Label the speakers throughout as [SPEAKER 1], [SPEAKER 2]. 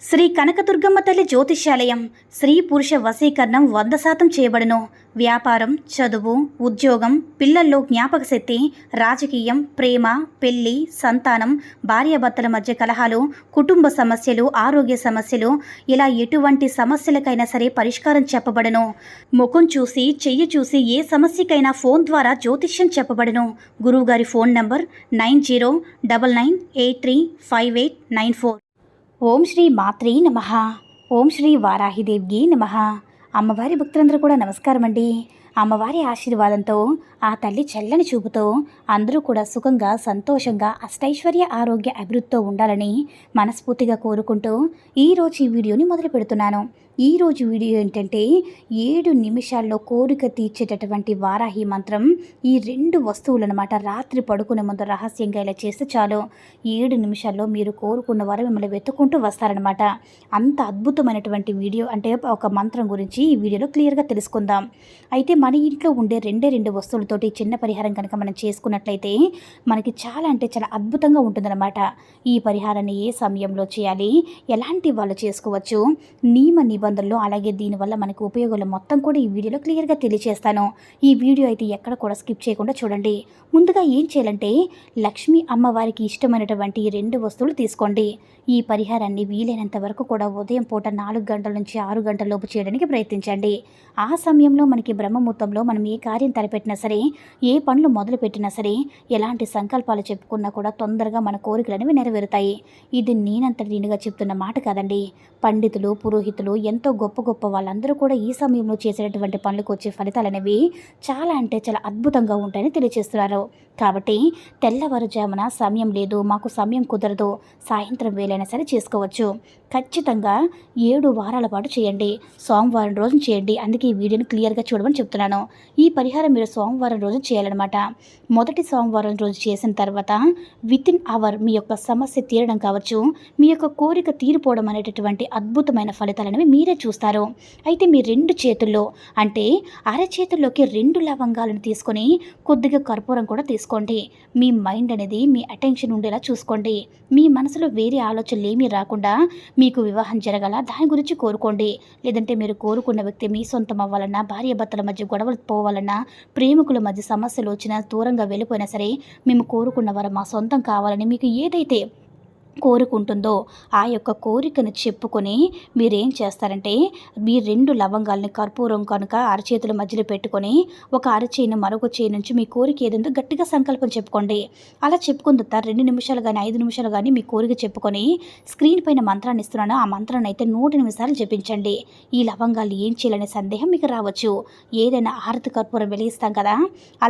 [SPEAKER 1] శ్రీ కనకదుర్గమ్మ తల్లి జ్యోతిష్యాలయం స్త్రీ పురుష వశీకరణం 100% చేయబడును. వ్యాపారం, చదువు, ఉద్యోగం, పిల్లల్లో జ్ఞాపక శక్తి, రాజకీయం, ప్రేమ, పెళ్లి, సంతానం, భార్యాభర్తల మధ్య కలహాలు, కుటుంబ సమస్యలు, ఆరోగ్య సమస్యలు, ఇలా ఎటువంటి సమస్యలకైనా సరే పరిష్కారం చెప్పబడును. ముఖం చూసి, చెయ్యి చూసి ఏ సమస్యకైనా ఫోన్ ద్వారా జ్యోతిష్యం చెప్పబడును. గురువుగారి ఫోన్ నంబర్ 9099835894. ఓం శ్రీ మాత్రే నమః. ఓం శ్రీ వారాహిదేవ్యే నమః. అమ్మవారి భక్తులందరూ కూడా నమస్కారం అండి. అమ్మవారి ఆశీర్వాదంతో, ఆ తల్లి చల్లని చూపుతో అందరూ కూడా సుఖంగా, సంతోషంగా, అష్టైశ్వర్య, ఆరోగ్య అభివృద్ధితో ఉండాలని మనస్ఫూర్తిగా కోరుకుంటూ ఈరోజు ఈ వీడియోని మొదలు పెడుతున్నాను. ఈరోజు వీడియో ఏంటంటే 7 నిమిషాల్లో కోరిక తీర్చేటటువంటి వారాహి మంత్రం. ఈ 2 వస్తువులు అనమాట. రాత్రి పడుకునే ముందు రహస్యంగా ఇలా చేస్తే చాలు 7 నిమిషాల్లో మీరు కోరుకున్న వారు మిమ్మల్ని వెతుక్కుంటూ వస్తారనమాట. అంత అద్భుతమైనటువంటి వీడియో, అంటే ఒక మంత్రం గురించి ఈ వీడియోలో క్లియర్గా తెలుసుకుందాం. అయితే మన ఇంట్లో ఉండే 2 వస్తువులతోటి చిన్న పరిహారం కనుక మనం చేసుకున్నట్లయితే మనకి చాలా అంటే చాలా అద్భుతంగా ఉంటుందన్నమాట. ఈ పరిహారాన్ని ఏ సమయంలో చేయాలి, ఎలాంటి వాళ్ళు చేసుకోవచ్చు, నియమ నిబంధనలు, అలాగే దీనివల్ల మనకు ఉపయోగాలు మొత్తం కూడా ఈ వీడియోలో క్లియర్గా తెలియజేస్తాను. ఈ వీడియో అయితే ఎక్కడ కూడా స్కిప్ చేయకుండా చూడండి. ముందుగా ఏం చేయాలంటే లక్ష్మీ అమ్మవారికి ఇష్టమైనటువంటి 2 వస్తువులు తీసుకోండి. ఈ పరిహారాన్ని వీలైనంత వరకు కూడా ఉదయం పూట 4 గంటల నుంచి 6 గంటల లోపు చేయడానికి ప్రయత్నించండి. ఆ సమయంలో మనకి బ్రహ్మముహూర్తంలో మనం ఏ కార్యం తలపెట్టినా సరే, ఏ పనులు మొదలు పెట్టినా సరే, ఎలాంటి సంకల్పాలు చెప్పుకున్నా కూడా తొందరగా మన కోరికలు అనేవి నెరవేరుతాయి. ఇది నేనంతటి నేనుగా చెప్తున్న మాట కాదండి. పండితులు, పురోహితులు, ఎంతో గొప్ప గొప్ప వాళ్ళందరూ కూడా ఈ సమయంలో చేసేటటువంటి పనులకు వచ్చే ఫలితాలు అనేవి చాలా అంటే చాలా అద్భుతంగా ఉంటాయని తెలియజేస్తున్నారు. కాబట్టి తెల్లవారుజామున సమయం లేదు, మాకు సమయం కుదరదు, సాయంత్రం వేలైనా సరే చేసుకోవచ్చు. ఖచ్చితంగా 7 వారాల పాటు చేయండి. సోమవారం రోజు చేయండి. అందుకే ఈ వీడియోని క్లియర్గా చూడమని చెప్తున్నాను. ఈ పరిహారం మీరు సోమవారం రోజు చేయాలన్నమాట. మొదటి సోమవారం రోజు చేసిన తర్వాత వితిన్ అవర్ మీ యొక్క సమస్య తీరడం కావచ్చు, మీ యొక్క కోరిక తీరిపోవడం అనేటటువంటి అద్భుతమైన ఫలితాలు అనేవి మీరే చూస్తారు. అయితే మీ 2 చేతుల్లో, అంటే అరచేతుల్లోకి 2 లవంగాలను తీసుకొని కొద్దిగా కర్పూరం కూడా తీసుకోండి. మీ మైండ్ అనేది మీ అటెన్షన్ ఉండేలా చూసుకోండి. మీ మనసులో వేరే ఆలోచనలు ఏమీ రాకుండా మీకు వివాహం జరగాల దాని గురించి కోరుకోండి. లేదంటే మీరు కోరుకున్న వ్యక్తి మీ సొంతం అవ్వాలన్నా, భార్యాభర్తల మధ్య గొడవలు పోవాలన్నా, ప్రేమికుల మధ్య సమస్యలు వచ్చినా, దూరంగా వెళ్ళిపోయినా సరే, మేము కోరుకున్న వారు మా సొంతం కావాలని మీకు ఏదైతే కోరుకుంటుందో ఆ యొక్క కోరికను చెప్పుకొని మీరేం చేస్తారంటే మీ 2 లవంగాలని కర్పూరం కనుక అరచేతుల మధ్యలో పెట్టుకొని ఒక అరచేయిని మరొక చేయి నుంచి మీ కోరిక ఏదంతో గట్టిగా సంకల్పం చెప్పుకోండి. అలా చెప్పుకున్న తర్వాత 2 నిమిషాలు కానీ 5 నిమిషాలు కానీ మీ కోరిక చెప్పుకొని స్క్రీన్ పైన మంత్రాన్ని ఇస్తున్నాను. ఆ మంత్రాన్ని అయితే 108 సార్లు జపించండి. ఈ లవంగాలు ఏం చేయాలనే సందేహం మీకు రావచ్చు. ఏదైనా హారతి కర్పూరం వెలిగిస్తాం కదా,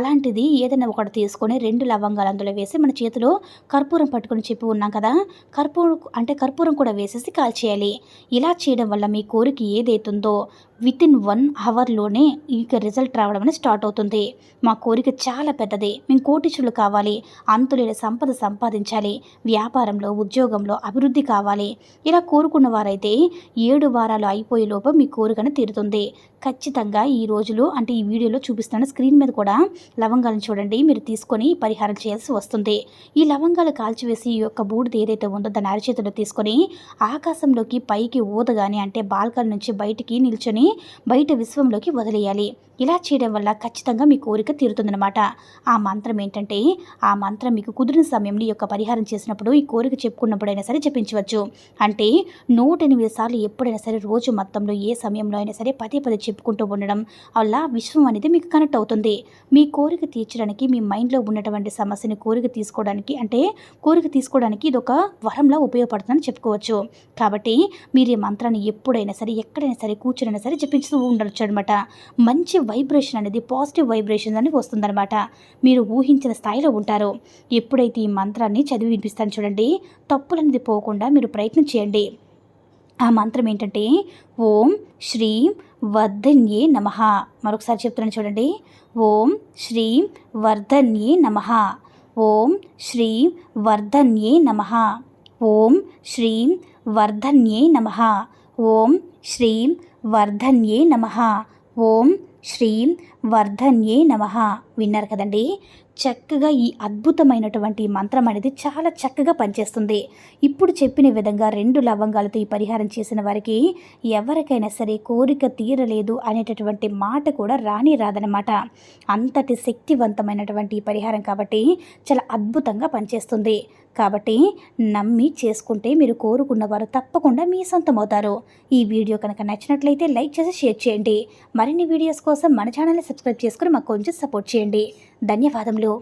[SPEAKER 1] అలాంటిది ఏదైనా ఒకటి తీసుకొని 2 లవంగాలు అందులో వేసి మన చేతిలో కర్పూరం పట్టుకొని చెప్పి ఉన్నాం కదా, కర్పూరం కూడా వేసేసి కాల్చేయాలి. ఇలా చేయడం వల్ల మీ కోరిక ఏదైతుందో వితిన్ 1 అవర్లోనే ఇక రిజల్ట్ రావడం అనేది స్టార్ట్ అవుతుంది. మా కోరిక చాలా పెద్దది, మేము కోటీశ్వరులు కావాలి, అంతులేని సంపద సంపాదించాలి, వ్యాపారంలో, ఉద్యోగంలో అభివృద్ధి కావాలి, ఇలా కోరుకున్న వారైతే 7 వారాలు అయిపోయేలోపు మీ కోరికను తీరుతుంది. ఖచ్చితంగా ఈ రోజులో, అంటే ఈ వీడియోలో చూపిస్తున్న స్క్రీన్ మీద కూడా లవంగాలను చూడండి, మీరు తీసుకొని పరిహారం చేయాల్సి వస్తుంది. ఈ లవంగాలు కాల్చివేసి ఈ యొక్క బూడిద ఏదైతే ఉందో దాన్ని అరచేతిలో తీసుకొని ఆకాశంలోకి పైకి ఊదగానే, అంటే బాల్కనీ నుంచి బయటికి నిల్చొని బయట విశ్వంలోకి వదిలేయాలి. ఇలా చేయడం వల్ల ఖచ్చితంగా మీ కోరిక తీరుతుందన్నమాట. ఆ మంత్రం ఏంటంటే, ఆ మంత్రం మీకు కుదిరిన సమయంలో ఈ యొక్క పరిహారం చేసినప్పుడు, ఈ కోరిక చెప్పుకున్నప్పుడైనా సరే జపించవచ్చు. అంటే 108 సార్లు ఎప్పుడైనా సరే రోజు మొత్తంలో ఏ సమయంలో అయినా సరే పదే చెప్పుకుంటూ ఉండడం వల్ల విశ్వం అనేది మీకు కనెక్ట్ అవుతుంది. మీ కోరిక తీర్చడానికి, మీ మైండ్లో ఉన్నటువంటి సమస్యని కోరిక తీసుకోవడానికి ఇది ఒక వరంలా ఉపయోగపడుతుందని చెప్పుకోవచ్చు. కాబట్టి మీరు ఈ మంత్రాన్ని ఎప్పుడైనా సరే, ఎక్కడైనా సరే, కూర్చునైనా సరే జపించుతూ ఉండొచ్చు అనమాట. మంచి వైబ్రేషన్ అనేది, పాజిటివ్ వైబ్రేషన్ అనేది వస్తుందన్నమాట. మీరు ఊహించిన స్థాయిలో ఉంటారు. ఎప్పుడైతే ఈ మంత్రాన్ని చదివి వినిపిస్తాను చూడండి, తప్పులనేది పోకుండా మీరు ప్రయత్నం చేయండి. ఆ మంత్రం ఏంటంటే ఓం శ్రీం వర్ధన్యే నమః. మరొకసారి చెప్తున్నాను చూడండి. ఓం శ్రీం వర్ధన్యే నమః. ఓం శ్రీం వర్ధన్యే నమః. ఓం శ్రీం వర్ధన్యే నమః. ఓం శ్రీం వర్ధన్యే నమః. ఓం శ్రీం వర్ధన్యే నమః. విన్నారు కదండి. చక్కగా ఈ అద్భుతమైనటువంటి మంత్రం అనేది చాలా చక్కగా పనిచేస్తుంది. ఇప్పుడు చెప్పిన విధంగా 2 లవంగాలతో ఈ పరిహారం చేసిన వారికి ఎవరికైనా సరే కోరిక తీరలేదు అనేటటువంటి మాట కూడా రాదనమాట. అంతటి శక్తివంతమైనటువంటి ఈ పరిహారం కాబట్టి చాలా అద్భుతంగా పనిచేస్తుంది. కాబట్టి నమ్మి చేసుకుంటే మీరు కోరుకున్న వారు తప్పకుండా మీ సొంతమవుతారు. ఈ వీడియో కనుక నచ్చినట్లయితే లైక్ చేసి షేర్ చేయండి. మరిన్ని వీడియోస్ కోసం మన ఛానల్ని సబ్స్క్రైబ్ చేసుకుని మాకు కొంచెం సపోర్ట్ చేయండి. ధన్యవాదములు.